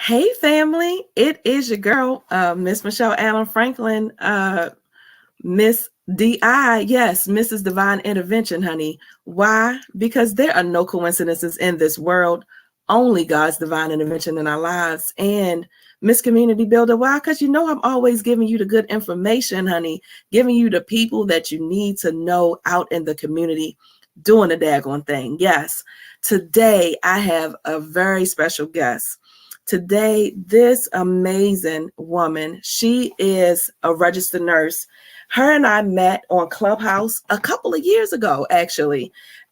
Hey family, it is your girl, Miss Michelle Allen Franklin, Miss DI, yes, Mrs. Divine Intervention, honey. Why? Because there are no coincidences in this world, only God's divine intervention in our lives. And Miss Community Builder, why? Because you know I'm always giving you the good information, honey, giving you the people that you need to know out in the community doing the daggone thing. Yes, today I have a very special guest. Today, this amazing woman, she is a registered nurse. Her and I met on Clubhouse a couple of years ago, actually.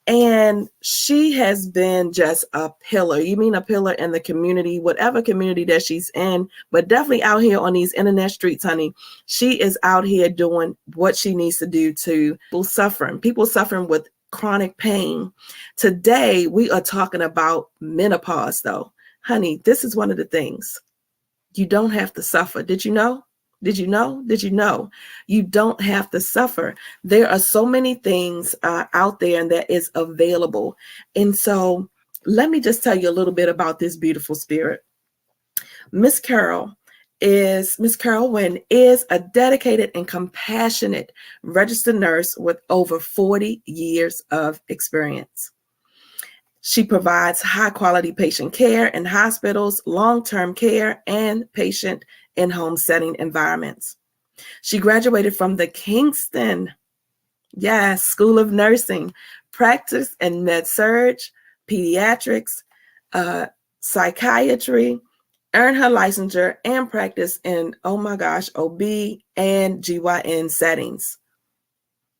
And she has been just a pillar. You mean a pillar in the community, whatever community that she's in, but definitely out here on these internet streets, honey. She is out here doing what she needs to do to people suffering with chronic pain. Today, we are talking about menopause, though. Honey, this is one of the things. You don't have to suffer. Did you know? Did you know? Did you know? You don't have to suffer. There are so many things out there and that is available. And so let me just tell you a little bit about this beautiful spirit. Miss Carol Whyne is a dedicated and compassionate registered nurse with over 40 years of experience. She provides high-quality patient care in hospitals, long-term care, and patient in-home setting environments. She graduated from the Kingston, School of Nursing, practiced in med-surg, pediatrics, psychiatry, earned her licensure, and practiced in, OB and GYN settings.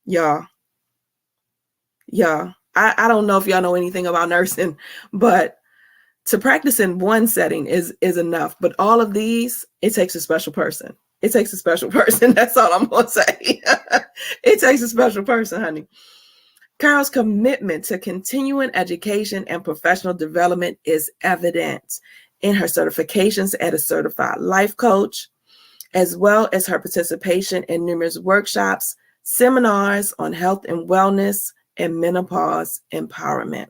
Y'all. I don't know if y'all know anything about nursing, but to practice in one setting is enough. But all of these, it takes a special person. It takes a special person. That's all I'm going to say. It takes a special person, honey. Carol's commitment to continuing education and professional development is evident in her certifications as a certified life coach, as well as her participation in numerous workshops, seminars on health and wellness, and menopause empowerment.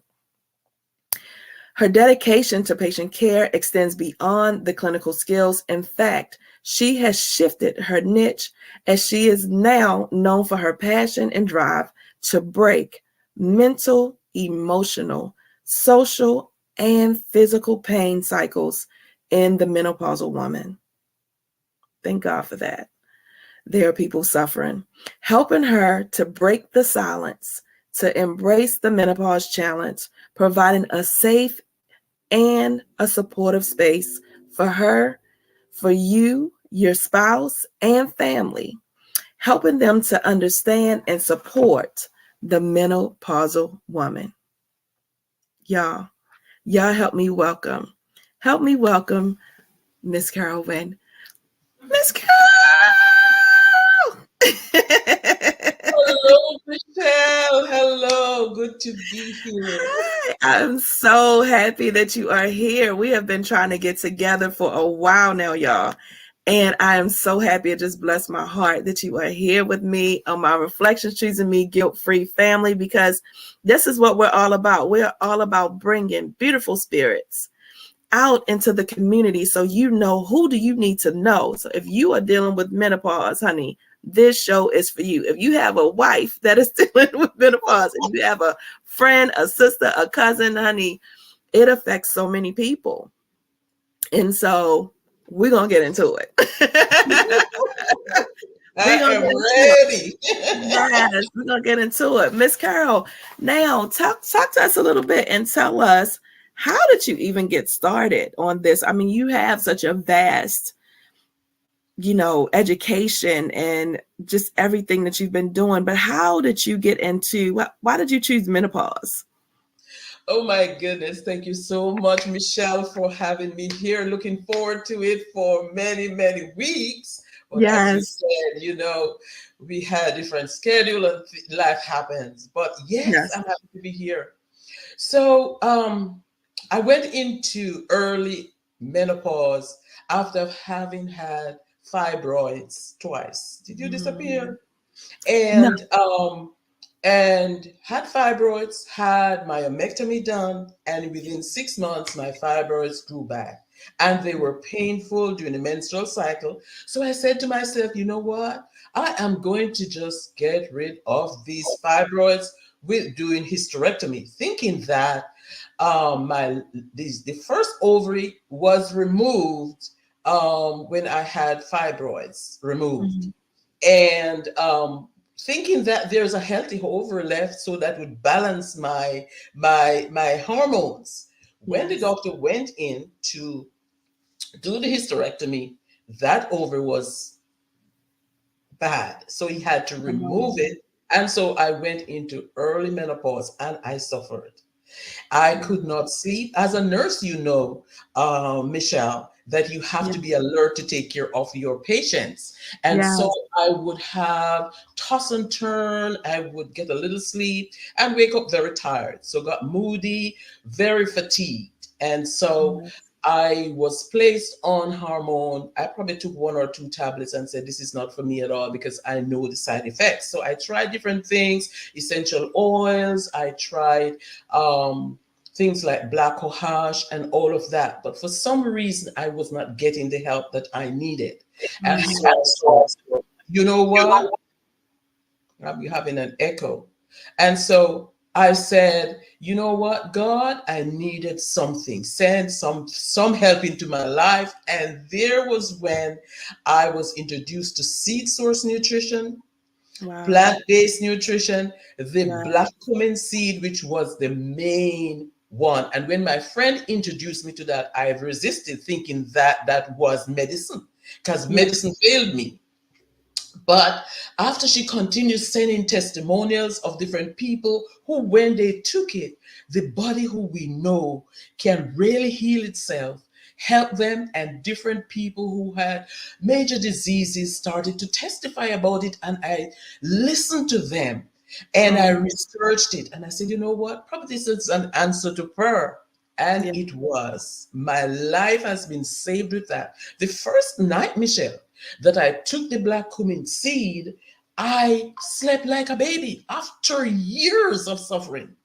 Her dedication to patient care extends beyond the clinical skills. In fact, she has shifted her niche as she is now known for her passion and drive to break mental, emotional, social, and physical pain cycles in the menopausal woman. Thank God for that. There are people suffering, helping her to break the silence, to embrace the menopause challenge, providing a safe and a supportive space for her, for you, your spouse, and family, helping them to understand and support the menopausal woman. Y'all help me welcome Miss Carol Whyne. Miss Carol! Hello, Michelle. Hello. Good to be here. Hi, I'm so happy that you are here. We have been trying to get together for a while now, y'all. And I am so happy. It just blessed my heart that you are here with me on my Reflections, Choosing Me Guilt-Free family, because this is what we're all about. We're all about bringing beautiful spirits out into the community so you know who do you need to know. So if you are dealing with menopause, honey, this show is for you. If you have a wife that is dealing with menopause, if you have a friend, a sister, a cousin, honey, it affects so many people. And so we're going to get into it. I am ready. Yes, we're going to get into it. Miss Carol, now talk to us a little bit and tell us, how did you even get started on this? I mean, you have such a vast, education and just everything that you've been doing, but how did you get into, why did you choose menopause? Oh my goodness. Thank you so much, Michelle, for having me here. Looking forward to it for many, many weeks. But as you Yes. said, we had a different schedule and life happens. But yes, I'm happy to be here. So I went into early menopause after having had fibroids twice. Did you disappear? No. And had fibroids, had my myomectomy done, and within 6 months my fibroids grew back. and they were painful during the menstrual cycle. So I said to myself, you know what? I am going to just get rid of these fibroids with doing hysterectomy, thinking that the first ovary was removed when I had fibroids removed, and thinking that there's a healthy ovary left, so that would balance my hormones. When the doctor went in to do the hysterectomy, that ovary was bad, so he had to remove it. And so I went into early menopause and I suffered. I could not sleep. As a nurse, Michelle, that you have to be alert to take care of your patients. And so I would have toss and turn. I would get a little sleep and wake up very tired. So got moody, very fatigued. And so I was placed on hormone. I probably took 1 or 2 tablets and said, this is not for me at all, because I know the side effects. So I tried different things, essential oils. I tried things like black cohosh and all of that. But for some reason, I was not getting the help that I needed. And so, you know what? I'm having an echo. And so I said, you know what, God, I needed something. Send some help into my life. And there was when I was introduced to seed source nutrition, plant-based nutrition, the black cumin seed, which was the main one. And when my friend introduced me to that, I resisted, thinking that that was medicine, because medicine failed me. But after she continued sending testimonials of different people who, when they took it, the body who we know can really heal itself, help them, and different people who had major diseases started to testify about it. And I listened to them and I researched it. And I said, you know what? Probably this is an answer to prayer. And it was. My life has been saved with that. The first night, Michelle, that I took the black cumin seed, I slept like a baby after years of suffering.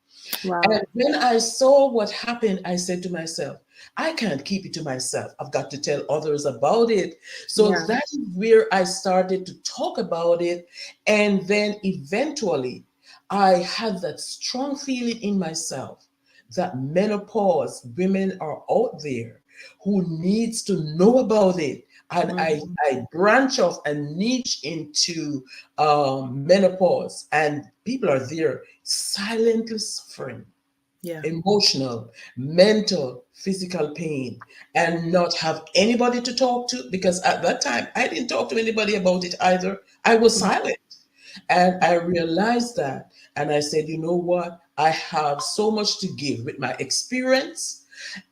And when I saw what happened, I said to myself, I can't keep it to myself. I've got to tell others about it. So that is where I started to talk about it. And then eventually I had that strong feeling in myself that menopause women are out there who needs to know about it. And I branch off and niche into menopause, and people are there silently suffering, emotional, mental, physical pain, and not have anybody to talk to, because at that time I didn't talk to anybody about it either. I was silent. And I realized that, and I said, you know what? I have so much to give with my experience,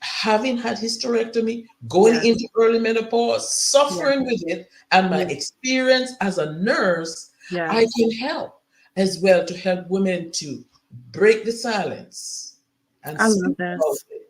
having had hysterectomy, going into early menopause, suffering with it, and my experience as a nurse. I can help as well, to help women to break the silence and speak about it.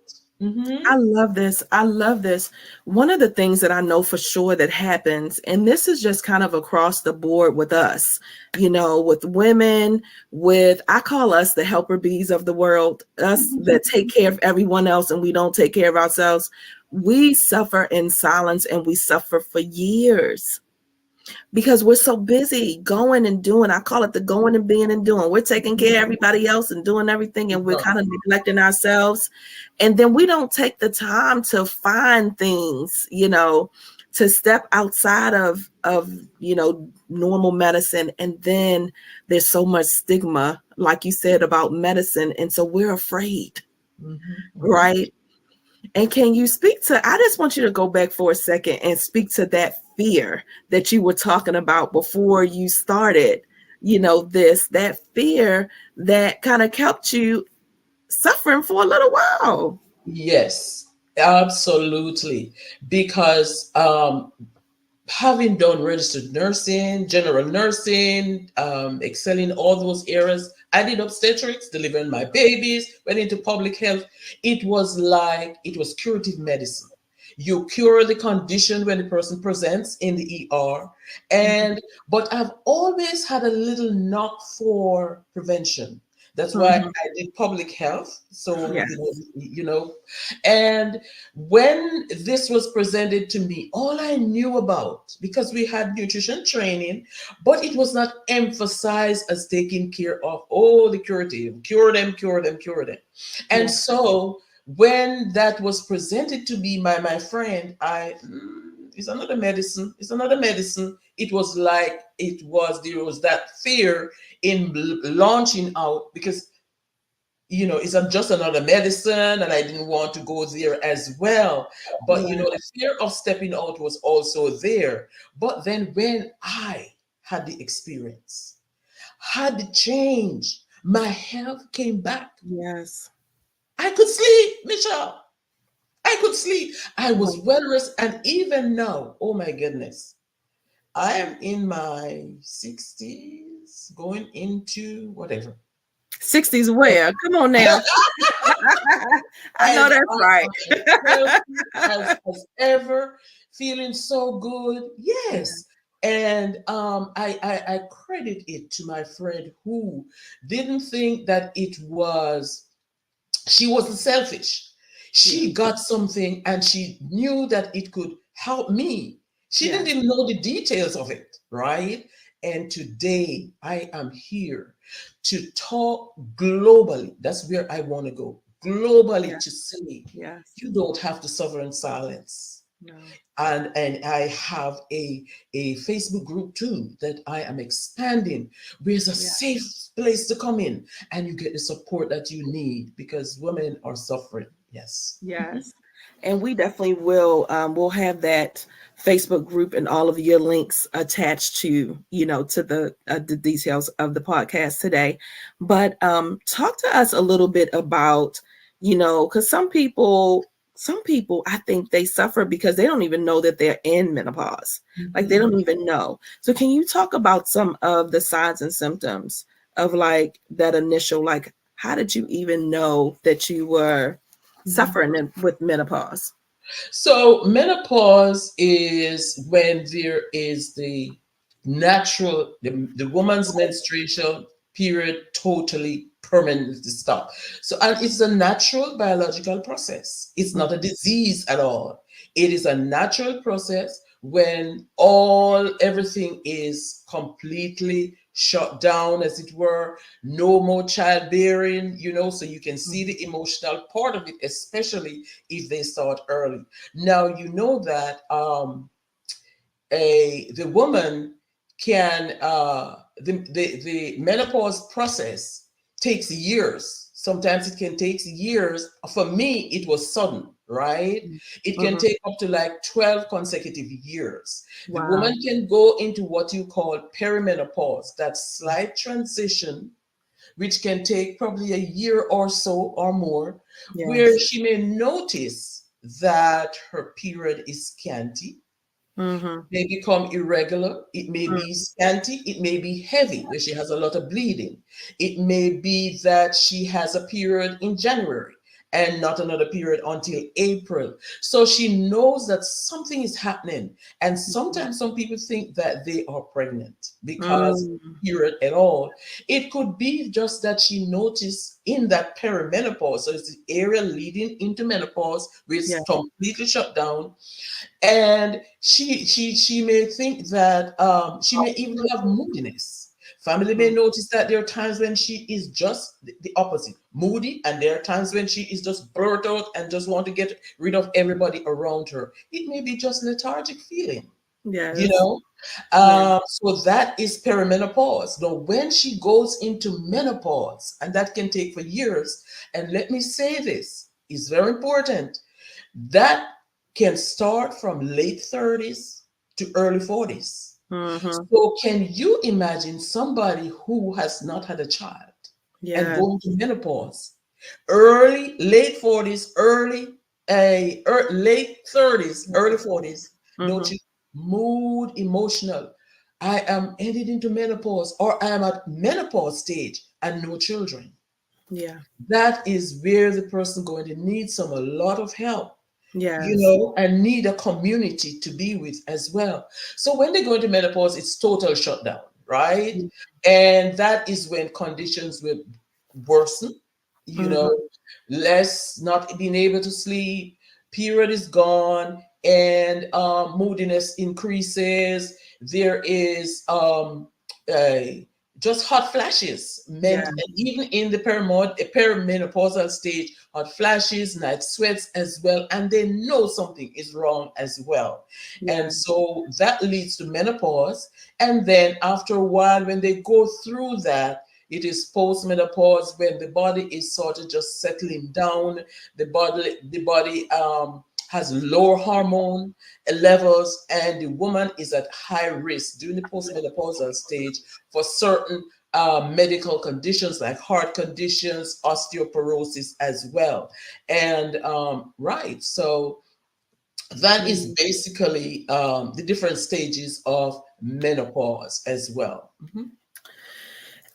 I love this. I love this. One of the things that I know for sure that happens, and this is just kind of across the board with us, with women, I call us the helper bees of the world, us that take care of everyone else and we don't take care of ourselves. We suffer in silence, and we suffer for years, because we're so busy going and doing. I call it the going and being and doing. We're taking care of everybody else and doing everything, and we're kind of neglecting ourselves. And then we don't take the time to find things, to step outside of normal medicine. And then there's so much stigma, like you said, about medicine. And so we're afraid, right? And can you speak to, I just want you to go back for a second and speak to that fear that you were talking about before you started, that fear that kind of kept you suffering for a little while. Yes, absolutely. Because having done registered nursing, general nursing, excelling all those areas, I did obstetrics, delivering my babies, went into public health. It was curative medicine. You cure the condition when the person presents in the ER. But I've always had a little knock for prevention. That's why Mhm. I did public health. So, Yeah. and when this was presented to me, all I knew about, because we had nutrition training, but it was not emphasized as taking care of, the curative, cure them, cure them, cure them. And Yeah. so when that was presented to me by my friend, it's another medicine. It's another medicine. It was like there was that fear in launching out, because it's not just another medicine, and I didn't want to go there as well. But Yeah. the fear of stepping out was also there. But then when I had the experience, had the change, my health came back. Yes. I could sleep, Michelle. I could sleep. I was Right. well rested. And even now, oh my goodness, I am in my 60s, going into whatever. 60s where? Come on now. I know And that's I right. am as healthy as ever, feeling so good. Yeah. Yes. And I credit it to my friend who didn't think that she wasn't selfish. Yeah. She got something and she knew that it could help me. She didn't Yes. even know the details of it, right? And today I am here to talk globally. That's where I want to go. Globally, Yeah. to say Yes. you don't have to suffer in silence. No. And I have a Facebook group too that I am expanding, where it's a Yeah. safe place to come in and you get the support that you need, because women are suffering. Yes. Yes. And we definitely will we'll have that Facebook group and all of your links attached to, to the details of the podcast today. But talk to us a little bit about, cuz some people I think they suffer because they don't even know that they're in menopause. Like they don't Mhm. even know. So can you talk about some of the signs and symptoms of like that initial, like how did you even know that you were suffering with menopause? So menopause is when there is the woman's menstruation period totally permanently stop. So, and it's a natural biological process. It's not a disease at all. It is a natural process when everything is completely shut down, as it were. No more childbearing, so you can see the emotional part of it, especially if they start early. Now you know that the woman can the menopause process takes years. Sometimes it can take years. For me, it was sudden, right? It can Mhm. take up to like 12 consecutive years. The woman Wow. can go into what you call perimenopause, that slight transition, which can take probably a year or so or more, where Yes. she may notice that her period is scanty, Mhm. may become irregular. It may be scanty. It may be heavy, where she has a lot of bleeding. It may be that she has a period in January and not another period until April. So she knows that something is happening. And sometimes some people think that they are pregnant because Mm. period at all. It could be just that she noticed in that perimenopause. So it's the area leading into menopause, where Yeah. it's completely shut down, and she may think that she may even have moodiness. Family may Mm. notice that there are times when she is just the opposite, moody, and there are times when she is just burnt out and just want to get rid of everybody around her. It may be just lethargic feeling, you Yes. know. Yeah. So that is perimenopause. Now, when she goes into menopause, and that can take for years, and let me say this is very important, that can start from late 30s to early 40s. Mhm. So, can you imagine somebody who has not had a child and Yeah. going to menopause? Late 40s, late 30s, early 40s, no Mhm. mood, emotional. I am headed into menopause, or I am at menopause stage and no children. Yeah. That is where the person going to need a lot of help, Yes. and need a community to be with as well. So when they go into menopause, it's total shutdown, right? Mm. And that is when conditions will worsen, Mhm. less not being able to sleep, period is gone, and moodiness increases. There is uh, just hot flashes Yeah. meant, and even in the perimenopausal stage, hot flashes, night sweats as well, and they know something is wrong as well. Yeah. And so that leads to menopause. And then after a while, when they go through that, it is postmenopause, when the body is sort of just settling down. The body has lower hormone levels, and the woman is at high risk during the postmenopausal stage for certain medical conditions like heart conditions, osteoporosis as well. And right, so that is Mhm. basically the different stages of menopause as well. Mhm.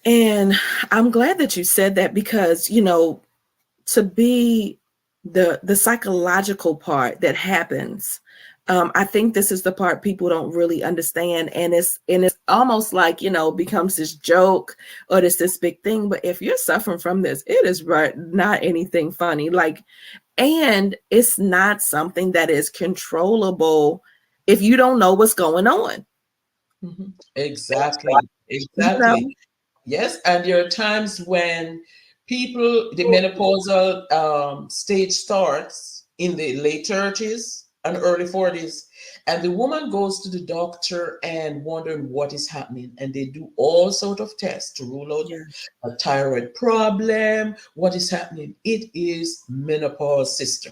And I'm glad that you said that because, to be the psychological part that happens, I think this is the part people don't really understand, and it's almost like, becomes this joke or this big thing. But if you're suffering from this, it is right not anything funny. Like, and it's not something that is controllable if you don't know what's going on. Mhm. Exactly, You exactly. know? Yes, and there are times when the menopausal stage starts in the late 30s and early 40s, and the woman goes to the doctor and wondering what is happening, and they do all sort of tests to rule out Yeah, a thyroid problem. What is happening? It is menopause, sister.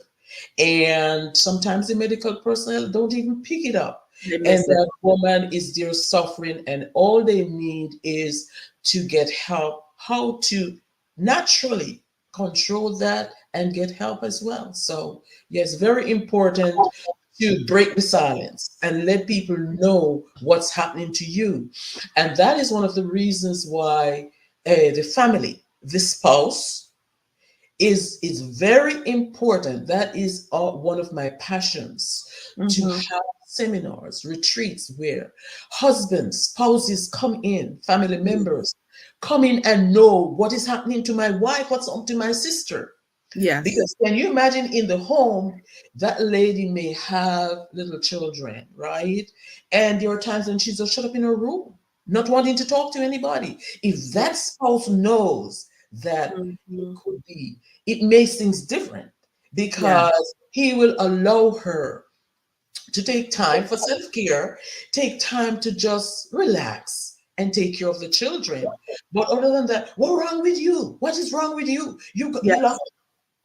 And sometimes the medical personnel don't even pick it up, they and miss it. that woman is there suffering, and all they need is to get help how to naturally control that and get help as well. So yes, very important to break the silence and let people know what's happening to you. And that is one of the reasons why the family, the spouse, is very important. That is one of my passions, to Hmm. have seminars, retreats where husbands, spouses come in, family members come in and know what is happening to my wife, what's up to my sister. Yes. Because can you imagine in the home, that lady may have little children, right? And there are times when she's just shut up in her room, not wanting to talk to anybody. If Yeah. that spouse knows that it Mhm. could be, it makes things different, Yeah. because he will allow her to take time for self care, take time to just relax and take care of the children. But other than that, what's wrong with you? What is wrong with you? You lost. Yes.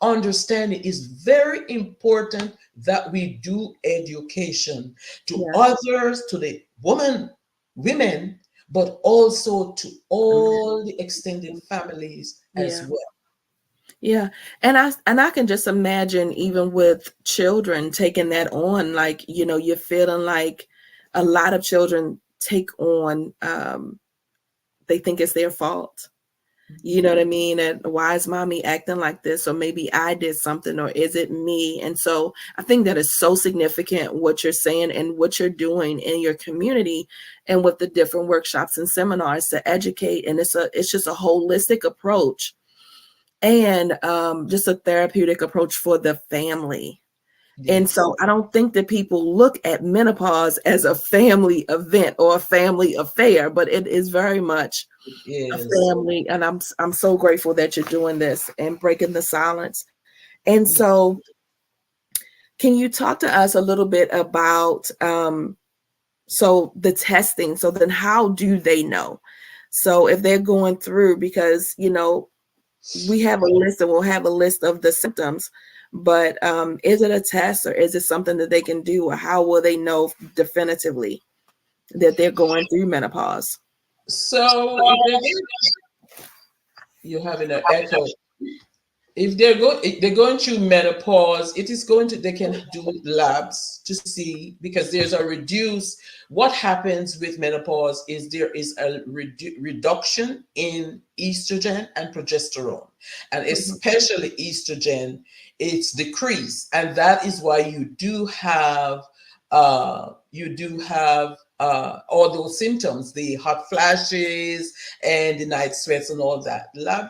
Understanding is very important, that we do education to Yeah. others, to the women, but also to all the extended families as Yeah. well. Yeah. And I can just imagine, even with children taking that on, like, you're feeling like a lot of children take on, they think it's their fault. You know what I mean? And why is mommy acting like this? Or maybe I did something, or is it me? And so I think that is so significant what you're saying and what you're doing in your community and with the different workshops and seminars to educate. And it's just a holistic approach, and just a therapeutic approach for the family. And Yes, so I don't think that people look at menopause as a family event or a family affair, but it is very much it a is. family. And I'm so grateful that you're doing this and breaking the silence. And so can you talk to us a little bit about so the testing? So then how do they know? So if they're going through, because we have a list, and we'll have a list of the symptoms, but is it a test, or is it something that they can do, or how will they know definitively that they're going through menopause? So you're having an echo. If they're going through menopause, it is going to they can do labs to see, because there's a reduce. What happens with menopause is there is a reduction in estrogen and progesterone, and Mhm. especially estrogen, it's decreased, and that is why you do have all those symptoms, the hot flashes and the night sweats and all that. Lab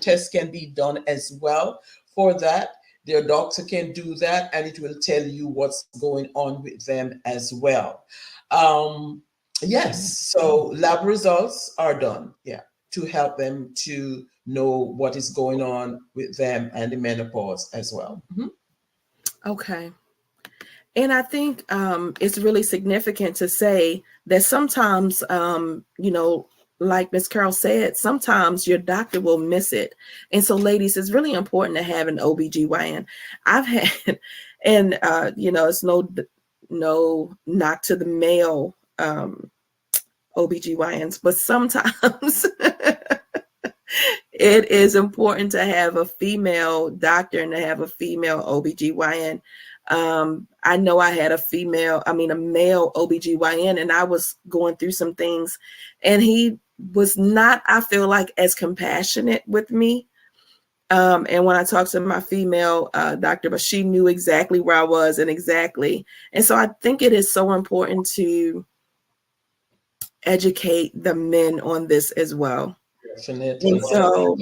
tests can be done as well for that. Their doctor can do that, and it will tell you what's going on with them as well. Yes, so lab results are done, yeah, to help them to know what is going on with them and the menopause as well. Okay. And I think it's really significant to say that sometimes, like Miss Carol said, sometimes your doctor will miss it. And so, ladies, it's really important to have an OBGYN. I've had, and, it's no knock to the male OBGYNs, but sometimes it is important to have a female doctor and to have a female OBGYN. I know I had a male OBGYN, and I was going through some things, and he was not, I feel like, as compassionate with me. And when I talked to my female doctor, but she knew exactly where I was and so I think it is so important to educate the men on this as well. Definitely. And so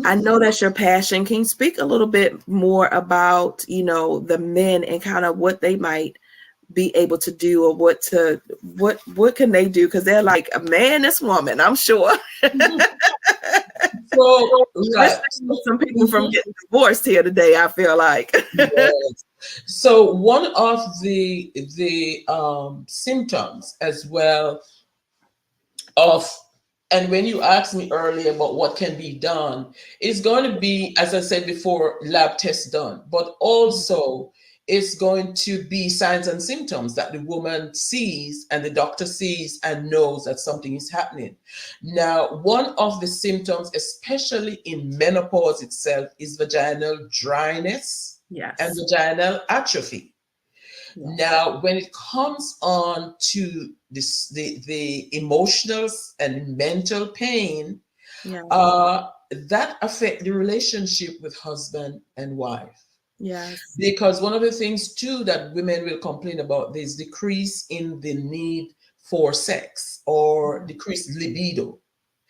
I know that's your passion. Can you speak a little bit more about, the men and kind of what they might be able to do, or what can they do? Because they're like a man, this woman, I'm sure. So, right. Some people from getting divorced here today, I feel like. Yes. So one of the symptoms as well of, and when you asked me earlier about what can be done, it's going to be, as I said before, lab tests done, but also it's going to be signs and symptoms that the woman sees and the doctor sees and knows that something is happening. Now, one of the symptoms, especially in menopause itself, is vaginal dryness and vaginal atrophy. Yes. Now, when it comes on to this, the emotional and mental pain, that affect the relationship with husband and wife. Yes. Because one of the things too that women will complain about is decrease in the need for sex or decreased libido.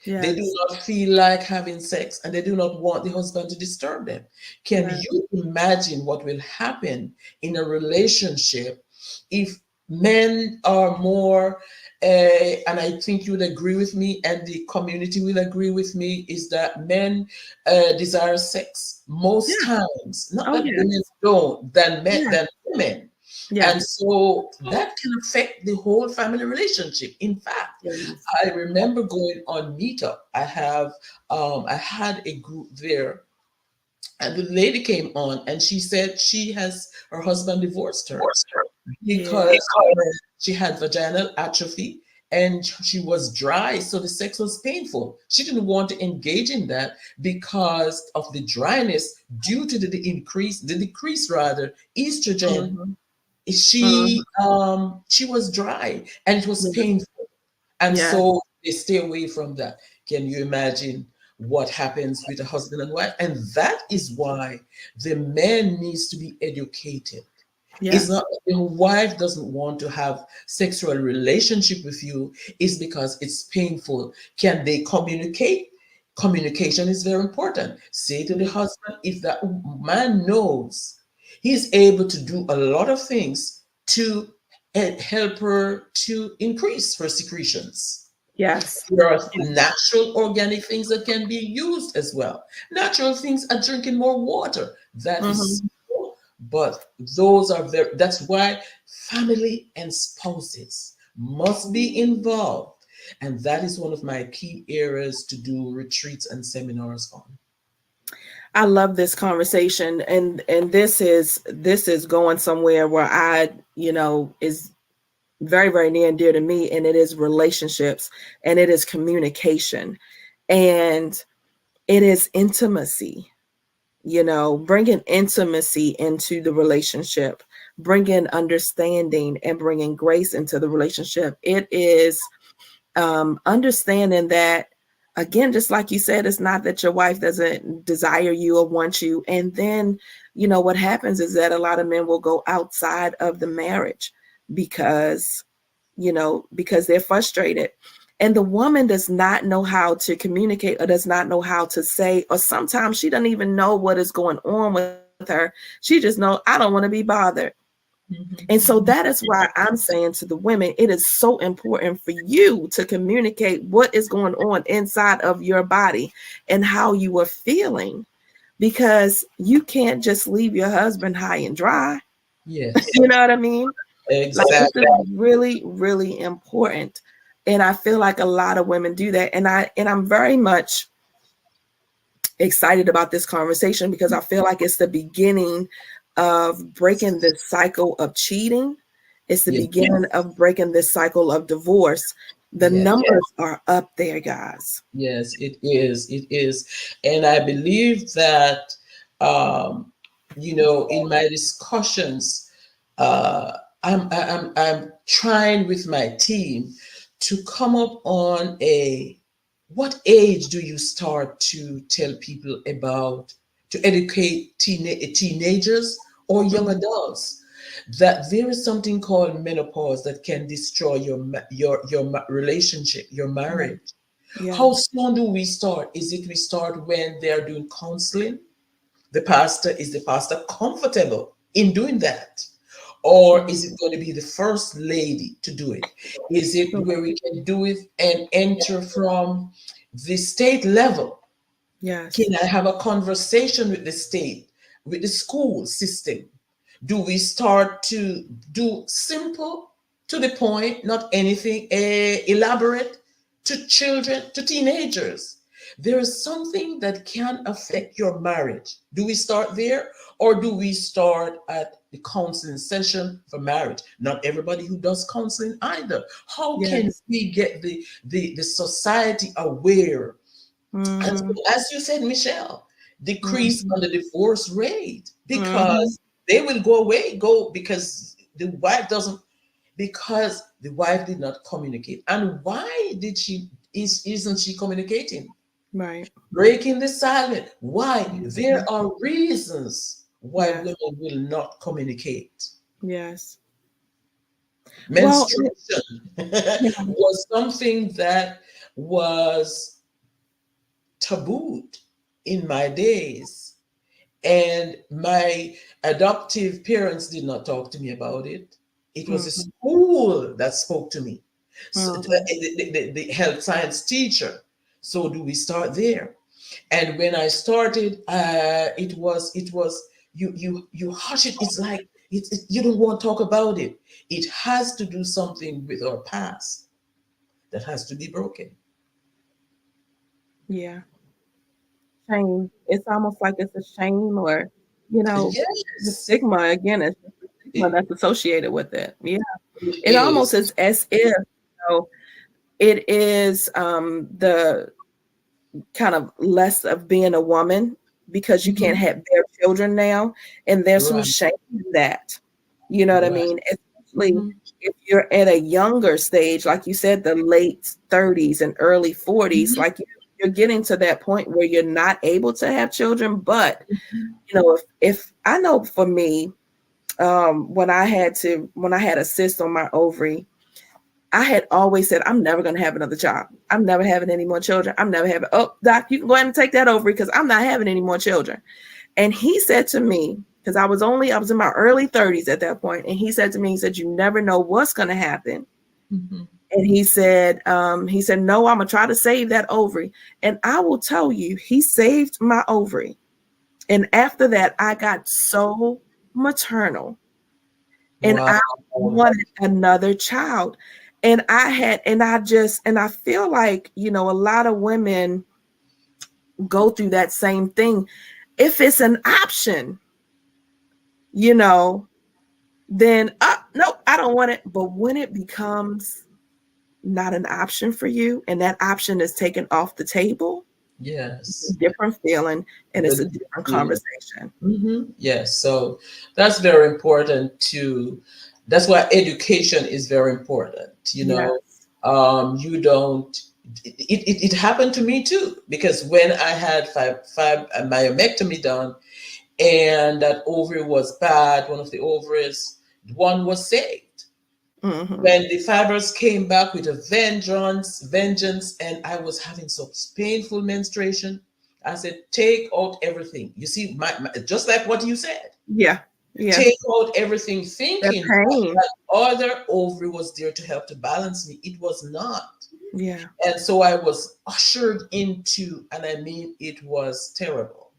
Yes. They do not feel like having sex, and they do not want the husband to disturb them. Can you imagine what will happen in a relationship if men are more, and I think you would agree with me, and the community will agree with me, is that men desire sex most times, not that women don't, than women. Yeah. And so that can affect the whole family relationship. In fact, I remember going on Meetup. I had a group there, and the lady came on, and she said her husband divorced her because she had vaginal atrophy and she was dry, so the sex was painful. She didn't want to engage in that because of the dryness due to the decrease estrogen. She was dry and it was painful, and so they stay away from that. Can you imagine what happens with a husband and wife? And that is why the man needs to be educated. It's not that the wife doesn't want to have sexual relationship with you, it's because it's painful. Can they communicate? Communication is very important. Say to the husband, if that man knows, he's able to do a lot of things to help her to increase her secretions. Yes. There are natural organic things that can be used as well. Natural things are drinking more water. That is, but those are that's why family and spouses must be involved. And that is one of my key areas to do retreats and seminars on. I love this conversation, and this is going somewhere where I, is very, very near and dear to me, and it is relationships, and it is communication, and it is intimacy, bringing intimacy into the relationship, bringing understanding and bringing grace into the relationship. It is understanding that, again, just like you said, it's not that your wife doesn't desire you or want you. And then, what happens is that a lot of men will go outside of the marriage because because they're frustrated. And the woman does not know how to communicate or does not know how to say, or sometimes she doesn't even know what is going on with her. She just know, I don't want to be bothered. And so that is why I'm saying to the women, it is so important for you to communicate what is going on inside of your body and how you are feeling, because you can't just leave your husband high and dry. Yes. You know what I mean? Exactly. Like, this is really, really important. And I feel like a lot of women do that. And I'm very much excited about this conversation because I feel like it's the beginning of breaking this cycle of cheating. It's the beginning of breaking this cycle of divorce. The numbers are up there, guys. Yes, it is. It is. And I believe that, in my discussions, I'm trying with my team to come up on what age do you start to tell people about, to educate teenagers or young adults, that there is something called menopause that can destroy your relationship, your marriage. Yeah. How soon do we start? Is it we start when they're doing counseling? Is the pastor comfortable in doing that? Or is it going to be the first lady to do it? Is it where we can do it and enter from the state level? Yes. Can I have a conversation with the state, with the school system? Do we start to do simple, to the point, not anything elaborate, to children, to teenagers? There is something that can affect your marriage. Do we start there, or do we start at the counseling session for marriage? Not everybody who does counseling either. How can we get the society aware? And so, as you said, Michelle, decrease on the divorce rate, because they will go because the wife doesn't, because the wife did not communicate. And why isn't she communicating? Right. Breaking the silence. Why? There are reasons why women will not communicate. Yes. Menstruation was something that was tabooed in my days, and my adoptive parents did not talk to me about it. It was the school that spoke to me, so the health science teacher. So do we start there? And when I started, it was you hush it. It's like you don't want to talk about it. It has to do something with our past that has to be broken. Yeah. Shame. It's almost like it's a shame, or the Yes, stigma again. It's the stigma it, that's associated with it. Yeah. it It almost is. is as if it is the kind of less of being a woman, because you can't have bear children now, and there's some Right, shame in that. You know what I right. mean? Especially if you're at a younger stage, like you said, the late 30s and early 40s, like you're getting to that point where you're not able to have children. But if I know, for me, when I had a cyst on my ovary, I had always said, I'm never going to have another child. I'm never having any more children. I'm never having, oh, doc, you can go ahead and take that ovary because I'm not having any more children. And he said to me, because I was in my early 30s at that point, and he said to me, he said, you never know what's going to happen. And he said, no, I'm going to try to save that ovary. And I will tell you, he saved my ovary. And after that, I got so maternal. And Wow. I wanted another child. And I feel like, a lot of women go through that same thing. If it's an option, then nope, I don't want it. But when it becomes not an option for you, and that option is taken off the table, it's a Yes. different feeling, and it's a different conversation. Yes. So that's very important that's why education is very important. Yes. You don't, it happened to me too, because when I had five a myomectomy done, and that ovary was bad, one of the ovaries, one was saved. when the fibers came back with a vengeance, and I was having such painful menstruation. I said, take out everything. You see, just like what you said, Yeah. Yeah. take out everything, That thinking pain. that other ovary was there to help to balance me. It was not. Yeah. And so I was ushered into, and I mean, it was terrible,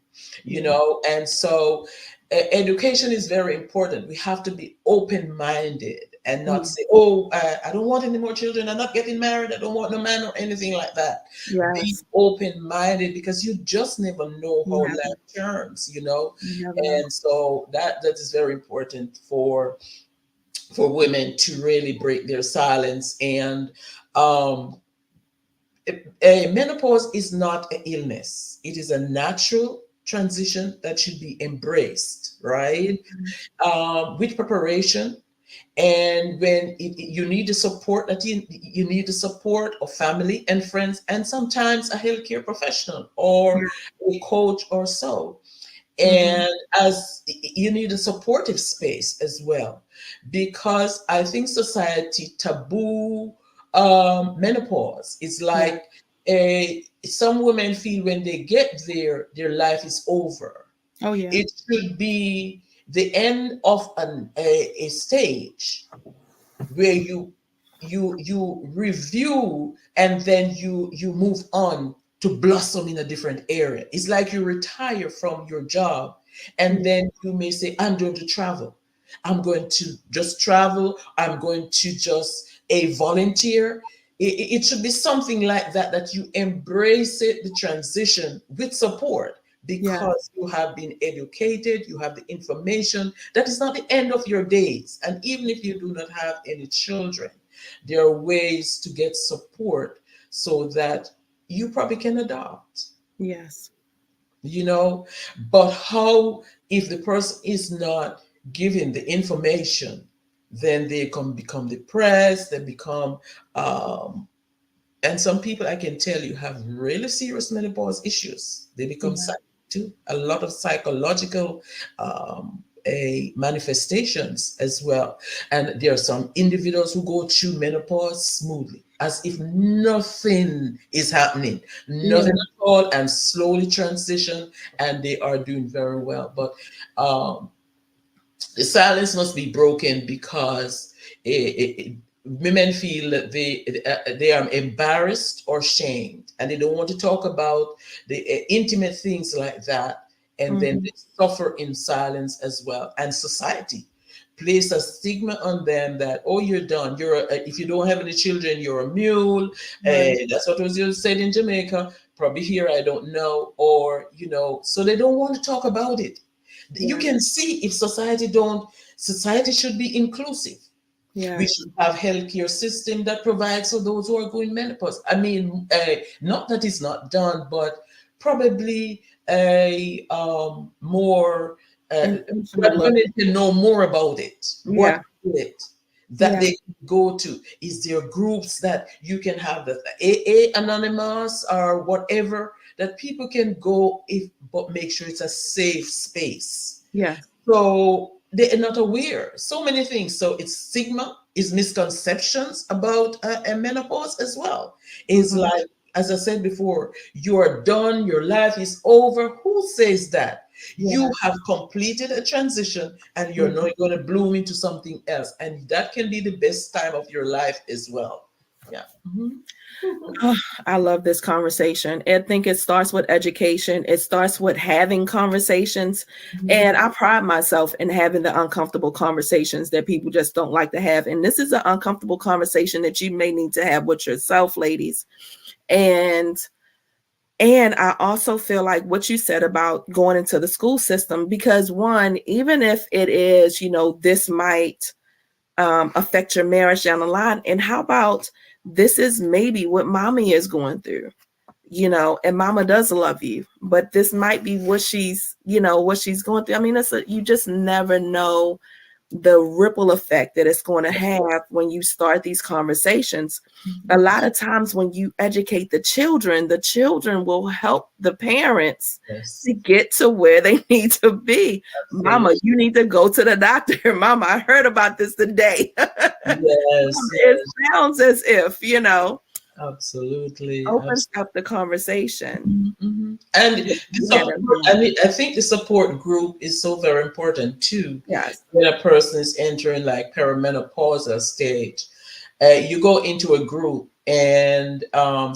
and so education is very important. We have to be open-minded and not say, oh, I don't want any more children. I'm not getting married. I don't want no man or anything like that. Be Yes. open-minded, because you just never know how Never, life turns, never know. and so that is very important for women to really break their silence. And um, menopause is not an illness. It is a natural transition that should be embraced, right? With preparation. And when you need the support, that you need the support of family and friends, and sometimes a healthcare professional or a coach or so. And as you need a supportive space as well, because I think society taboo menopause. It's Yeah. like some women feel when they get there, their life is over. Oh yeah. It should be the end of a stage where you review, and then you move on to blossom in a different area. It's like you retire from your job, and then you may say, I'm going to travel. I'm going to just travel. I'm going to just a volunteer. It should be something like that, that you embrace it, the transition with support, Yeah. because you have been educated, you have the information. That is not the end of your days. And even if you do not have any children, there are ways to get support so that you probably can adopt, Yes. you know. But how, if the person is not given the information, then they can become depressed, they become and some people, I can tell you, have really serious menopause issues. They become Yeah. psych too. A lot of psychological manifestations as well. And there are some individuals who go through menopause smoothly, as if nothing is happening, Yeah. nothing at all, and slowly transition, and they are doing very well. But um, the silence must be broken, because women feel that they are embarrassed or shamed, and they don't want to talk about the intimate things like that, and then they suffer in silence as well. And society place a stigma on them that, oh, you're done, if you don't have any children, you're a mule. Right. That's what was said in Jamaica, probably here, I don't know. Or so they don't want to talk about it. You Yeah. can see, if society should be inclusive. We Yes. should have healthcare system that provides for those who are going menopause. I mean, not that it's not done, but probably a more that Intentional. women can know more about it. What Yeah. is it that Yeah. they can go to? Is there groups that you can have, the AA Anonymous or whatever, that people can go, but make sure it's a safe space. Yes. So they're not aware. So many things. So it's stigma, is misconceptions about a menopause as well. Is like, as I said before, you are done, your life is over. Who says that? Yeah. You have completed a transition, and you're Mhm. not going to bloom into something else. And that can be the best time of your life as well. Yeah. Oh, I love this conversation. I think it starts with education. It starts with having conversations. And I pride myself in having the uncomfortable conversations that people just don't like to have. And this is an uncomfortable conversation that you may need to have with yourself, ladies. And I also feel like what you said about going into the school system, because one, even if it is, this might affect your marriage down the line. And how about this is maybe what mommy is going through, and mama does love you, but this might be what she's going through. I mean, you just never know the ripple effect that it's going to have when you start these conversations. A lot of times when you educate the children will help the parents to get to where they need to be. Absolutely. Mama, you need to go to the doctor. Mama, I heard about this today. It sounds as if, absolutely opens up the conversation. Mm-hmm. And the support, I think the support group is so very important too. Yes. When a person is entering like perimenopausal stage, you go into a group and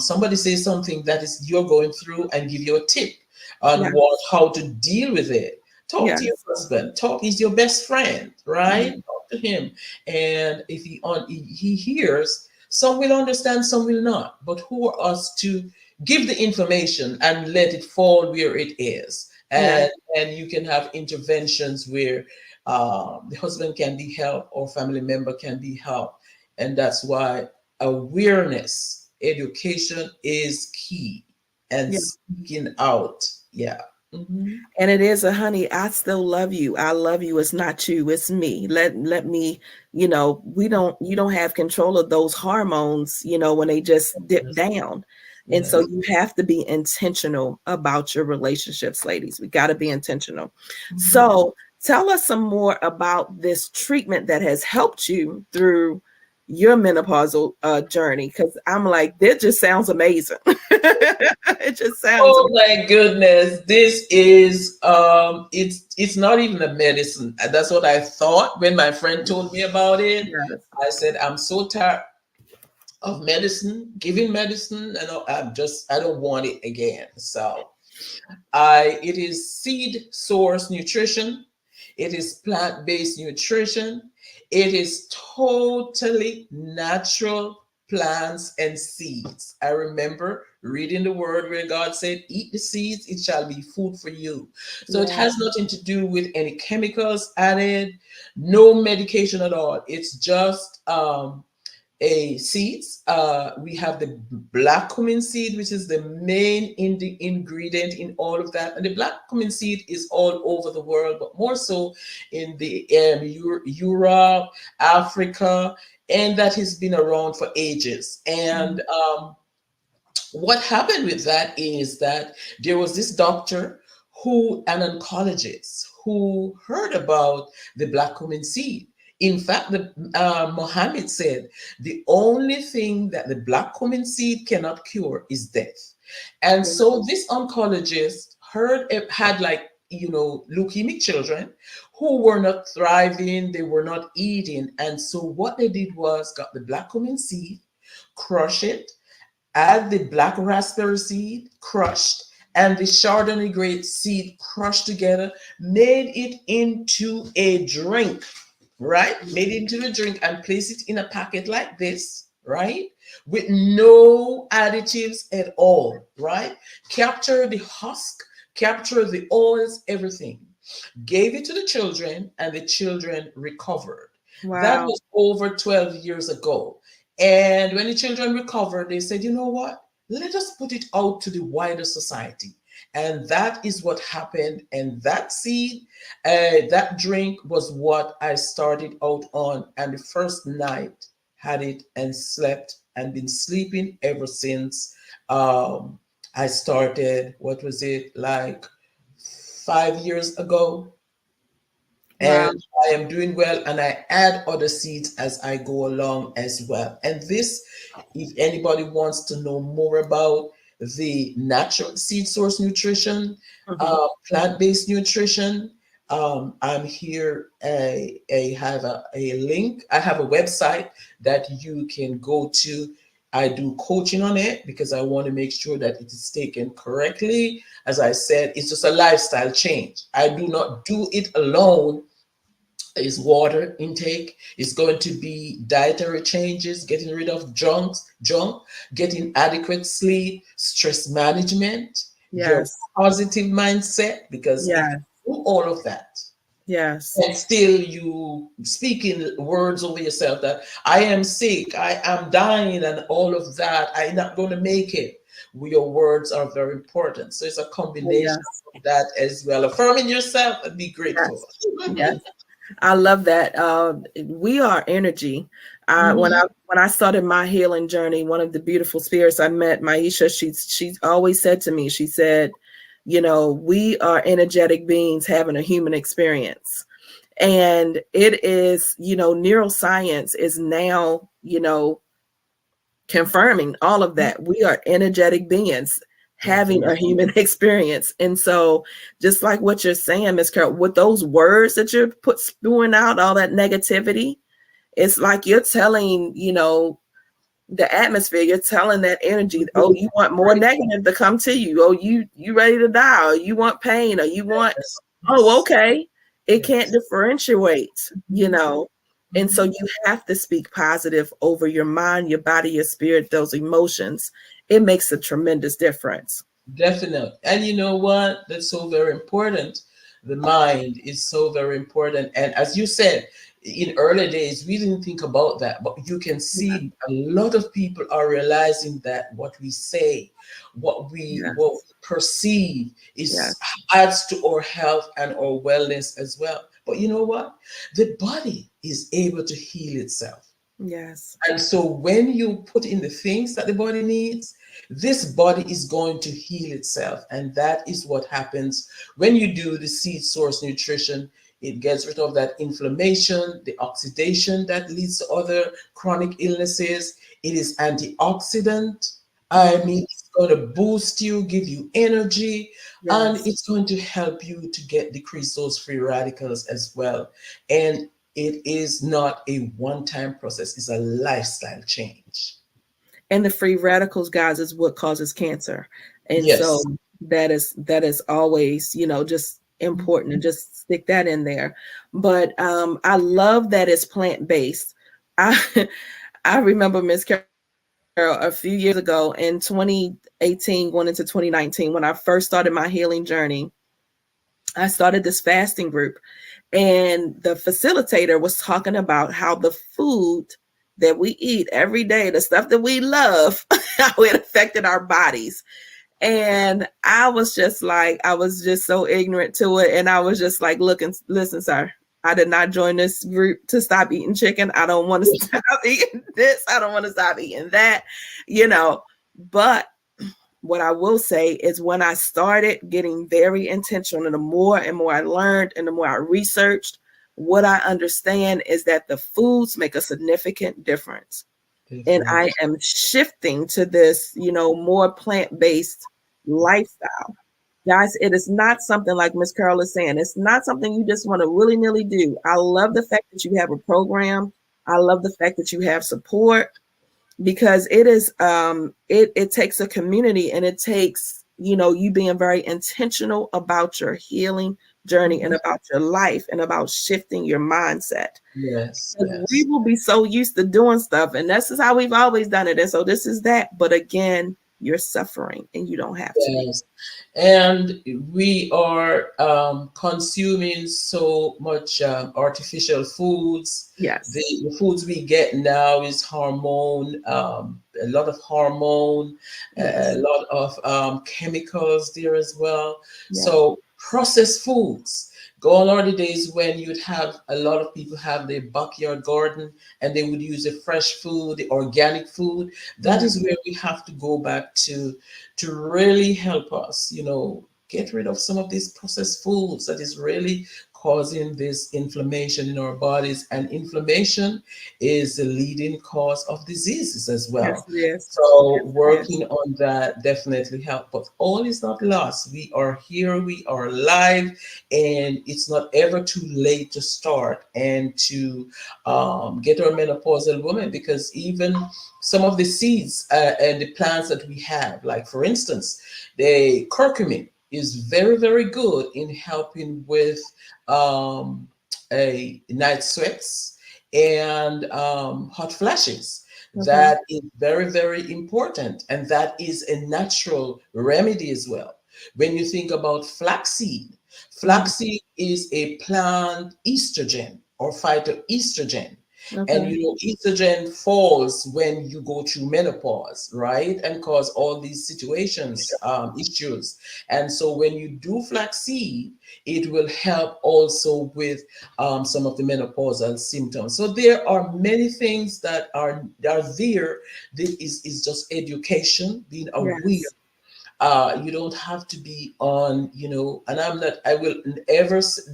somebody says something that is you're going through and give you a tip on how to deal with it. Talk to your husband. He's your best friend, right? Mm-hmm. Talk to him, and if he hears, some will understand, some will not. But who are us to give the information and let it fall where it is? And you can have interventions where the husband can be helped or family member can be helped. And that's why awareness, education is key, and speaking out. Yeah. Mm-hmm. And it is honey, I still love you. I love you. It's not you, it's me. Let me, you don't have control of those hormones, when they just dip down. And so you have to be intentional about your relationships, ladies. We got to be intentional. Mm-hmm. So tell us some more about this treatment that has helped you through your menopausal journey, because I'm like, that just sounds amazing. It just sounds amazing. My goodness, this is it's not even a medicine. That's what I thought when my friend told me about it. Yes. I said, I'm so tired of medicine, giving medicine, and I don't want it again. So it is seed source nutrition. It is plant-based nutrition. It is totally natural plants and seeds. I remember reading the word where God said, eat the seeds, it shall be food for you. So it has nothing to do with any chemicals added, no medication at all. It's just seeds. We have the black cumin seed, which is the main ingredient in all of that. And the black cumin seed is all over the world, but more so in the Europe, Africa, and that has been around for ages. And what happened with that is that there was this doctor an oncologist who heard about the black cumin seed. In fact, Muhammad said the only thing that the black cumin seed cannot cure is death. And so this oncologist had leukemic children who were not thriving, they were not eating. And so what they did was got the black cumin seed, crush it, add the black raspberry seed, crushed, and the Chardonnay grape seed crushed together, made it into a drink. Right? Made it into a drink and place it in a packet like this, right? With no additives at all, right? Capture the husk, capture the oils, everything. Gave it to the children and the children recovered. Wow. That was over 12 years ago. And when the children recovered, they said, you know what? Let us put it out to the wider society. And that is what happened. And that seed, that drink was what I started out on. And the first night had it and slept and been sleeping ever since. I started, what was it, like 5 years ago? Wow. And I am doing well, and I add other seeds as I go along as well. And this, if anybody wants to know more about the natural seed source nutrition, plant-based nutrition, I'm here. I have a link. I have a website that you can go to. I do coaching on it because I want to make sure that it is taken correctly. As I said, it's just a lifestyle change. I do not do it alone. Is water intake, is going to be dietary changes, getting rid of junk, getting adequate sleep, stress management, your positive mindset, because if you do all of that, and still you speaking words over yourself that I am sick, I am dying, and all of that, I'm not going to make it. Your words are very important. So it's a combination of that as well. Affirming yourself and be grateful. Yes. I love that. We are energy. Mhm. When I started my healing journey, one of the beautiful spirits I met, Maisha, she's always said to me, she said, you know, we are energetic beings having a human experience. And it is, you know, neuroscience is now, you know, confirming all of that. We are energetic beings having a Definitely. human experience. And so, just like what you're saying, Miss Carol, with those words that you're spewing out, all that negativity, it's like you're telling, you know, the atmosphere, you're telling that energy, oh, you want more negative to come to you. Oh, you ready to die, or you want pain, or you want, Yes. oh, Yes. okay. It can't Yes. differentiate, you Mhm. know. And so Mhm. you have to speak positive over your mind, your body, your spirit, those emotions. It makes a tremendous difference. Definitely. And you know what? That's so very important. The mind is so very important. And as you said, in early days, we didn't think about that, but you can Yeah. see a lot of people are realizing that what we say, what Yes. we perceive is Yes. adds to our health and our wellness as well. But you know what? The body is able to heal itself. Yes. And so when you put in the things that the body needs, this body is going to heal itself. And that is what happens when you do the seed source nutrition. It gets rid of that inflammation, the oxidation that leads to other chronic illnesses. It is antioxidant. I Mhm. mean, it's going to boost you, give you energy, and Yes. it's going to help you to get decrease those free radicals as well. And it is not a one-time process, it's a lifestyle change. And the free radicals, guys, is what causes cancer. And so Yes. that is always, you know, just important, and just stick that in there. But I love that it's plant-based. I I remember, Miss Carol, a few years ago in 2018 going into 2019, when I first started my healing journey, I started this fasting group, and the facilitator was talking about how the food that we eat every day, the stuff that we love, how it affected our bodies. And I was just like, I was just so ignorant to it. And I was just like, looking, listen, sir, I did not join this group to stop eating chicken. I don't want to stop eating this. I don't want to stop eating that, you know. But what I will say is, when I started getting very intentional, and the more and more I learned and the more I researched, what I understand is that the foods make a significant difference. And I Definitely. am shifting to this, you know, more plant-based lifestyle. Guys, it is not something, like Miss Carol is saying, it's not something you just want to willy-nilly do. I love the fact that you have a program. I love the fact that you have support, because it is it takes a community, and it takes, you know, you being very intentional about your healing journey, and Mhm. about your life, and about shifting your mindset. Yes, Because we yes. will be so used to doing stuff, and this is how we've always done it, and so this is that. But again, you're suffering, and you don't have to be. Yes. And we are consuming so much artificial foods. Yes. The foods we get now is hormone, a lot of hormone, a Yes. lot of chemicals there as well. Yes. So processed foods. Gone are the days when you'd have a lot of people have their backyard garden and they would use the fresh food, the organic food. That Mhm. is where we have to go back to really help us, get rid of some of these processed foods that is really causing this inflammation in our bodies. And inflammation is the leading cause of diseases as Yes, well. it is. So Yes, it is. working on that definitely help. But all is not lost. We are here, we are alive, and it's not ever too late to start and to get our menopausal woman, because even some of the seeds and the plants that we have, like for instance, the curcumin is very, very good in helping with um, a night sweats and hot flashes. Okay. That is very, very important, and that is a natural remedy as well. When you think about Mhm. flaxseed is a plant estrogen or phytoestrogen, And Okay. estrogen falls when you go through menopause, right? And cause all these situations, issues. And so when you do flaxseed, it will help also with some of the menopausal symptoms. So there are many things that are there. This is just education, being aware. Yes. You don't have to be on, and I will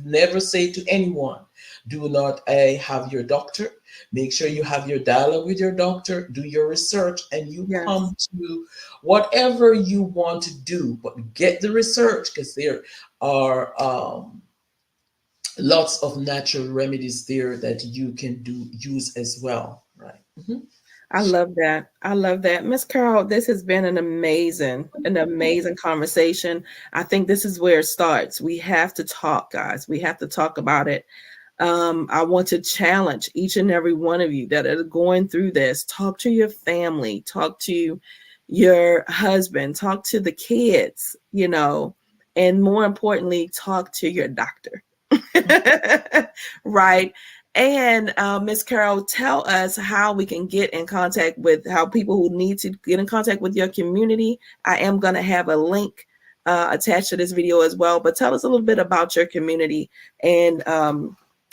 never say to anyone, do not have your doctor. Make sure you have your dialogue with your doctor, do your research, and you Yes. come to whatever you want to do, but get the research because there are lots of natural remedies there that you can use as well, right? Mhm. I love that. I love that. Miss Carol, this has been an amazing conversation. I think this is where it starts. We have to talk, guys. We have to talk about it. I want to challenge each and every one of you that are going through this. Talk to your family, talk to your husband, talk to the kids, and more importantly, talk to your doctor. Right. And Miss Carol, tell us how we can get in contact with how people who need to get in contact with your community. I am going to have a link attached to this video as well, but tell us a little bit about your community and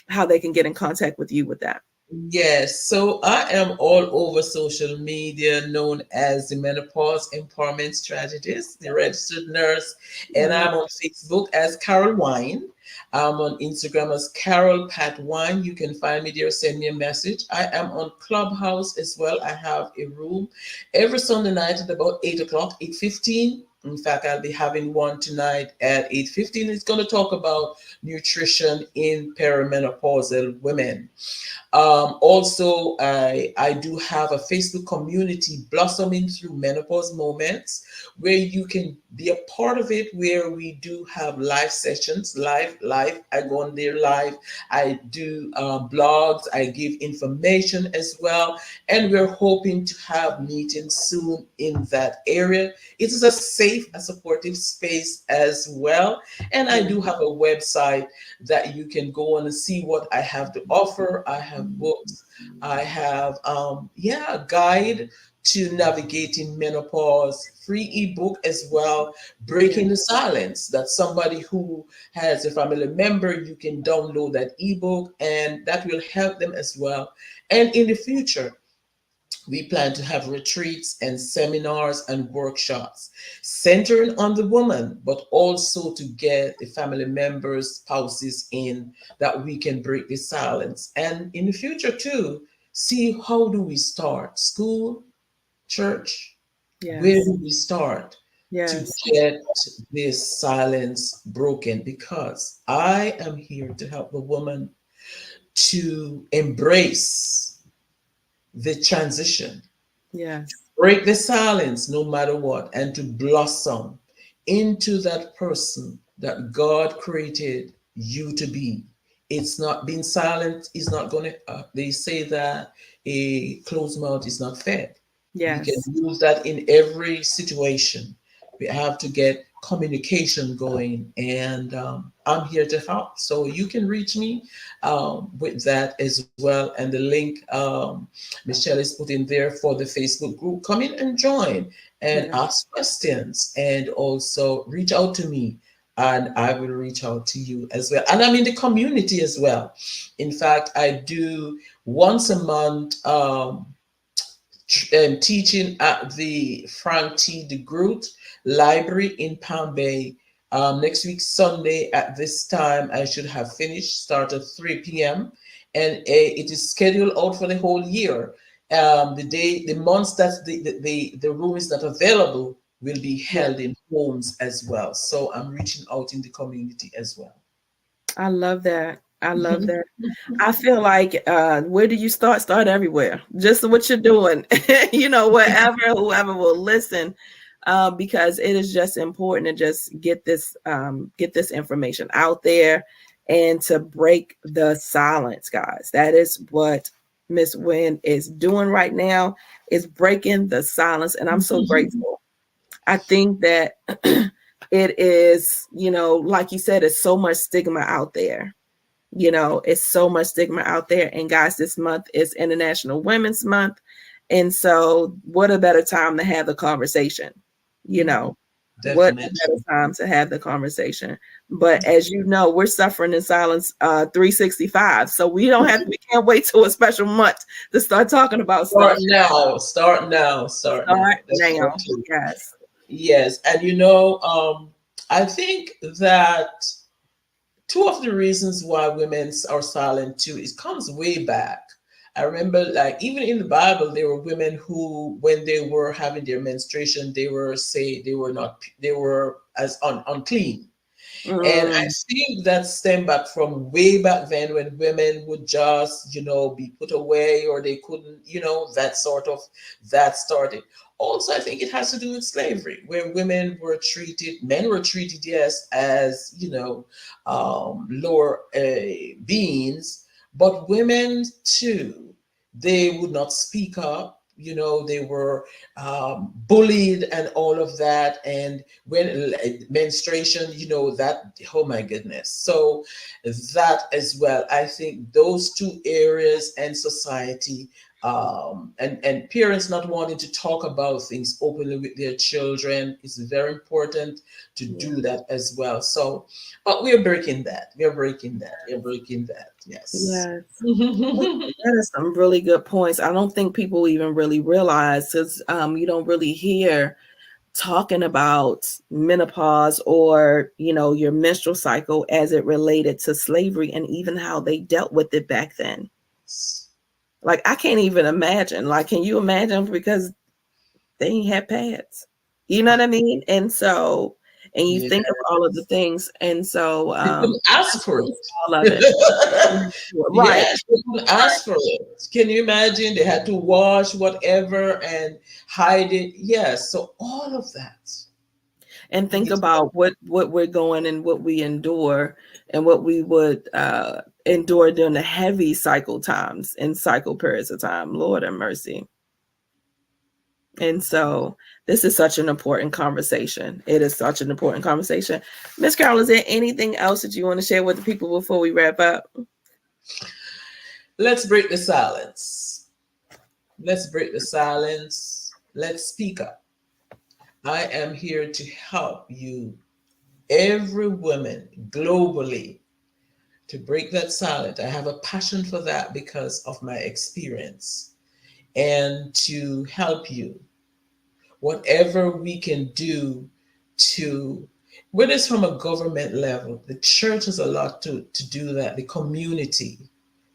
how they can get in contact with you with that. Yes, so I am all over social media, known as the Menopause Empowerment Strategist, the registered nurse, I and love I'm on Facebook as Carol Whyne. I'm on Instagram as Carol Pat Whyne. You can find me there, send me a message. I am on Clubhouse as well. I have a room every Sunday night at about 8 o'clock, 8:15. In fact, I'll be having one tonight at 8:15. It's going to talk about nutrition in perimenopausal women. Also, I do have a Facebook community, Blossoming Through Menopause Moments, where you can be a part of it, where we do have live sessions, live. I go on there live. I do blogs. I give information as well. And we're hoping to have meetings soon in that area. It is a safe and supportive space as well. And I you. do have a website that you can go on and see what I have to offer. I have books. I have a guide to navigating menopause, free ebook as well, Yeah. Breaking the Silence. That's somebody who has a family member. You can download that ebook and that will help them as well. And in the future, we plan to have retreats and seminars and workshops centering on the woman, but also to get the family members, spouses in that we can break the silence. And in the future, too, see how do we start? School, church, where Yes. do we start to Yes. get this silence broken? Because I am here to help the woman to embrace the transition, Yes. break the silence no matter what, and to blossom into that person that God created you to be. It's not being silent is not going to, they say that a closed mouth is not fed. We can Yes. use that in every situation. We have to get communication going, and I'm here to help. So you can reach me with that as well. And the link Michelle is putting there for the Facebook group. Come in and join and Yeah. ask questions, and also reach out to me. And I will reach out to you as well. And I'm in the community as well. In fact, I do once a month teaching at the Frank T. de Groot Library in Palm Bay. Next week, Sunday, at this time, I should have finished, start at 3 p.m. And it is scheduled out for the whole year. The months that the room is not available will be Yeah. held in homes as well. So I'm reaching out in the community as well. I love that. I love that. I feel like where do you start? Start everywhere. Just what you're doing, wherever, whoever will listen, because it is just important to just get this information out there and to break the silence, guys. That is what Miss Wynn is doing right now, is breaking the silence. And I'm so grateful. I think that it is, like you said, it's so much stigma out there, You know, it's so much stigma out there. And guys, this month is International Women's Month. And so what a better time to have the conversation, you know, what a Definitely. better time to have the conversation. But as you know, we're suffering in silence 365. So we can't wait till a special month to start talking about Start stuff. now. Start now. Start now. Start That's so now. true. Yes. Yes, and I think that two of the reasons why women are silent too, it comes way back. I remember, like, even in the Bible, there were women who, when they were having their menstruation, they were not, they were as unclean. And I Mm, think that stemmed back from way back then, when women would just, be put away, or they couldn't, that started. Also, I think it has to do with slavery, where men were treated, yes, as, lower beings, but women too, they would not speak up. They were bullied and all of that. And when menstruation, that, oh my goodness. So that as well, I think those two areas and society, and parents not wanting to talk about things openly with their children is very important to yeah. do that as well. So, but we're breaking that. We're breaking that. We're breaking that. Yes. Yes. That is some really good points. I don't think people even really realize, because you don't really hear talking about menopause or, your menstrual cycle as it related to slavery and even how they dealt with it back then. Like, I can't even imagine. Like, can you imagine? Because they ain't had pads. You know what I mean? And so, and you Yeah. think of all of the things. And so, They couldn't ask for all of it. it. Right. Yes, they couldn't ask for it. Can you imagine? They had to wash whatever and hide it. Yes, so all of that. And We think need to. about what we're going and what we endure and what we would endure during the heavy cycle times and cycle periods of time. Lord have mercy. And so this is such an important conversation. It is such an important conversation. Miss Carol, is there anything else that you want to share with the people before we wrap up? Let's break the silence. Let's break the silence. Let's speak up. I am here to help you, every woman globally, to break that silence. I have a passion for that because of my experience, and to help you, whatever we can do to, whether it's from a government level, the church has a lot to do that, the community.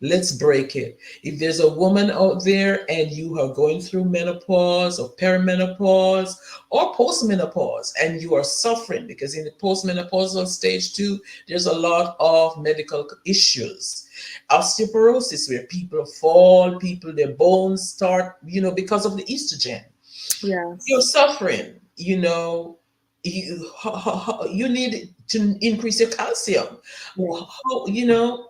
Let's break it. If there's a woman out there and you are going through menopause or perimenopause or postmenopause and you are suffering, because in the postmenopausal stage too, there's a lot of medical issues. Osteoporosis, where people fall, their bones start, because of the estrogen. You're Yes. suffering, you need to increase your calcium. Yeah.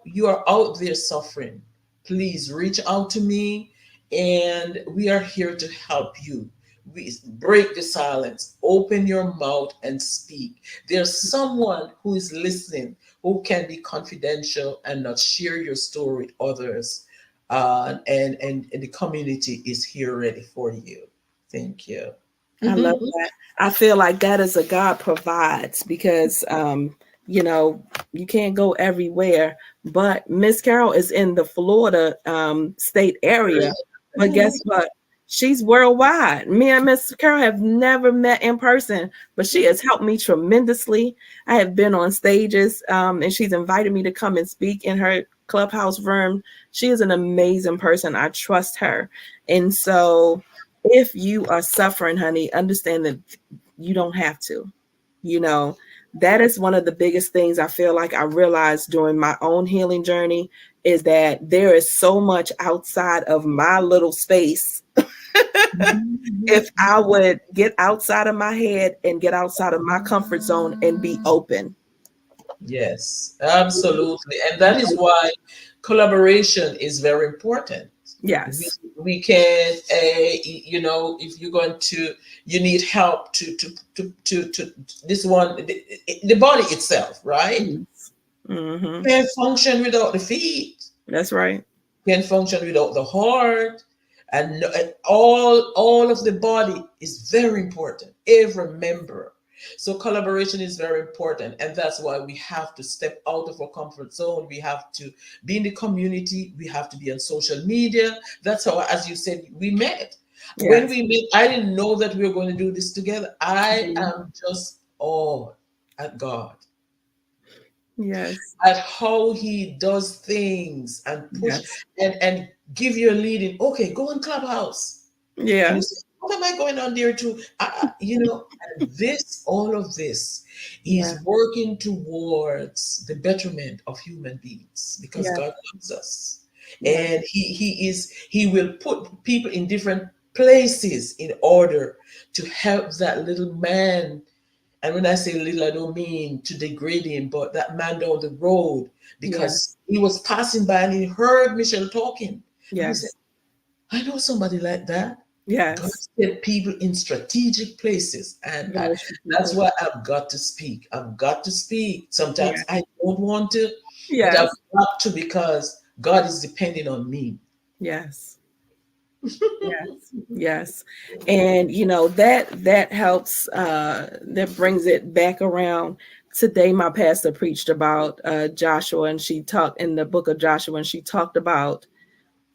You are out there suffering. Please reach out to me, and we are here to help you. We break the silence, open your mouth and speak. There's someone who is listening, who can be confidential and not share your story with others. And the community is here ready for you. Thank you. I love that. I feel like that is a God provides, because you can't go everywhere. But Miss Carol is in the Florida state area. But guess what? She's worldwide. Me and Miss Carol have never met in person, but she has helped me tremendously. I have been on stages, and she's invited me to come and speak in her clubhouse room. She is an amazing person. I trust her. And so if you are suffering, honey, understand that you don't have to. That is one of the biggest things I feel like I realized during my own healing journey, is that there is so much outside of my little space. If I would get outside of my head and get outside of my comfort zone and be open. Yes, absolutely. And that is why collaboration is very important. We, Yes. we can, if you're going to, you need help to this one, the body itself, right? Yes. Mm-hmm. Can't function without the feet. That's right. Can't function without the heart, and all of the body is very important. Every member. So collaboration is very important, and that's why we have to step out of our comfort zone. We have to be in the community. We have to be on social media. That's how, as you said, we met. When Yes. we met, I didn't know that we were going to do this together. I Mhm. am just awed at God, Yes. at how he does things and push Yes. and give you a leading. Okay, go on Clubhouse. And Yeah. you say, what am I going on there to? And this, all of this Yeah. is working towards the betterment of human beings because Yeah. God loves us. Yeah. And he will put people in different places in order to help that little man. And when I say little, I don't mean to degrade him, but that man down the road, Yeah. because he was passing by and he heard Michelle talking. And he said, Yes. I know somebody like that. God Yes. set people in strategic places. And Very true that's people. why I've got to speak. I've got to speak. Yeah. Sometimes I don't want to, but I've Yes. got to because God is depending on me. Yes. Yes. Yes. And that helps, that brings it back around. Today my pastor preached about Joshua, and she talked in the book of Joshua, and she talked about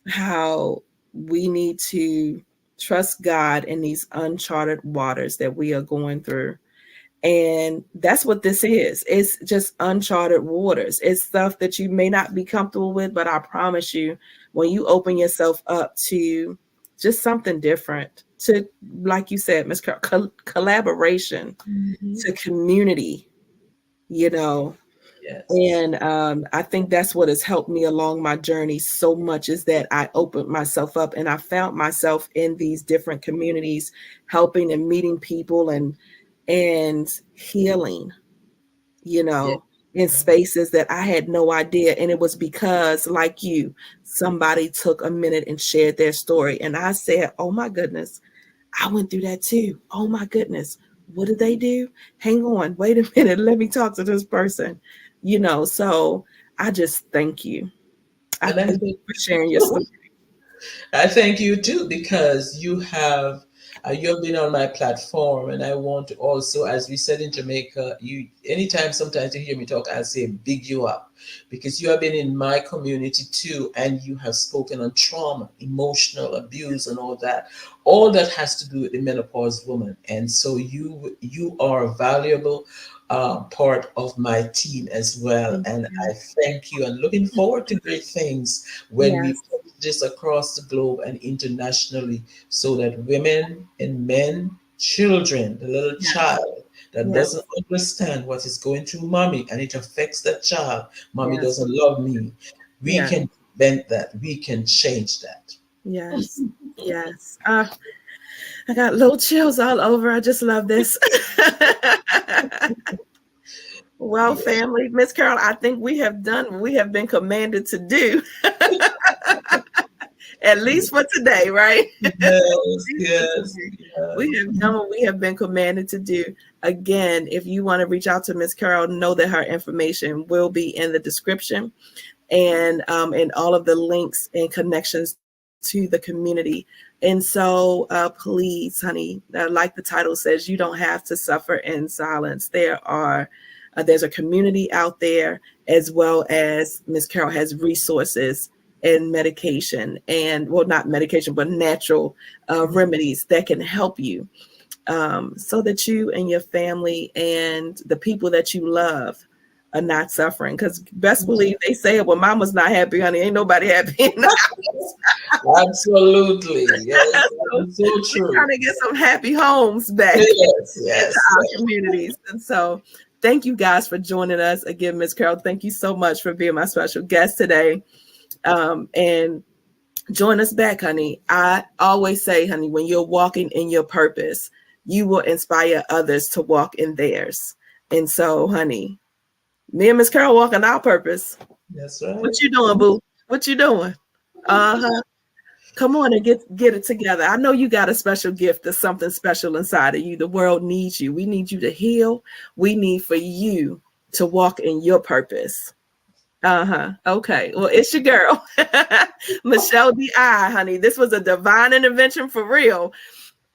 how we need to trust God in these uncharted waters that we are going through. And that's what this is. It's just uncharted waters. It's stuff that you may not be comfortable with, but I promise you, when you open yourself up to just something different, to, like you said, Ms. Collaboration, Mhm. to community, you know, Yes. and I think that's what has helped me along my journey so much, is that I opened myself up and I found myself in these different communities, helping and meeting people and healing, Yeah. in spaces that I had no idea. And it was because, like you, somebody took a minute and shared their story. And I said, oh my goodness, I went through that too. Oh my goodness. What did they do? Hang on, wait a minute. Let me talk to this person. So I just thank you. I And I thank you think for sharing your story. I thank you too because you've been on my platform, and I want to also, as we said in Jamaica, you anytime sometimes you hear me talk, I say big you up because you have been in my community too, and you have spoken on trauma, emotional abuse, and all that. All that has to do with the menopause woman, and so you are valuable. Part of my team as well, Thank and you. I thank you and looking forward to great things when we Yes, put this across the globe and internationally so that women and men, children, the little yes, child that yes, doesn't understand what is going through mommy and it affects that child, mommy yes, doesn't love me. We yes, can prevent that, we can change that. yes, yes. I got little chills all over. I just love this. Well, Yeah. family, Miss Carol, I think we have done what we have been commanded to do, at least for today, right? Yes, Least for yes, today. We yes. have done what we have been commanded to do. Again, if you want to reach out to Miss Carol, know that her information will be in the description, and all of the links and connections to the community. And so, please, honey, like the title says, you don't have to suffer in silence. There's a community out there, as well as Miss Carol has resources and medication, and well, not medication, but natural remedies that can help you, so that you and your family and the people that you love are not suffering. Because best believe they say it, when mama's not happy, honey, ain't nobody happy in the house. Absolutely. Yes, So that is so we're true. trying to get some happy homes back Yes, into yes, our yes. communities. And so thank you guys for joining us. Again, Miss Carol, thank you so much for being my special guest today. And join us back, honey. I always say, honey, when you're walking in your purpose, you will inspire others to walk in theirs. And so, honey, me and Miss Carol walking our purpose. That's What right. you doing, boo? What you doing? Uh-huh. Come on and get it together. I know you got a special gift. There's something special inside of you. The world needs you. We need you to heal. We need for you to walk in your purpose. Okay. Well, it's your girl, Michelle D.I., honey. This was a divine intervention for real.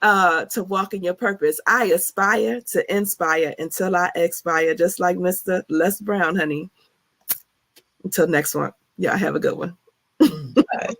To walk in your purpose. I aspire to inspire until I expire, just like Mr. Les Brown, honey. Until next one. Y'all have a good one. Bye.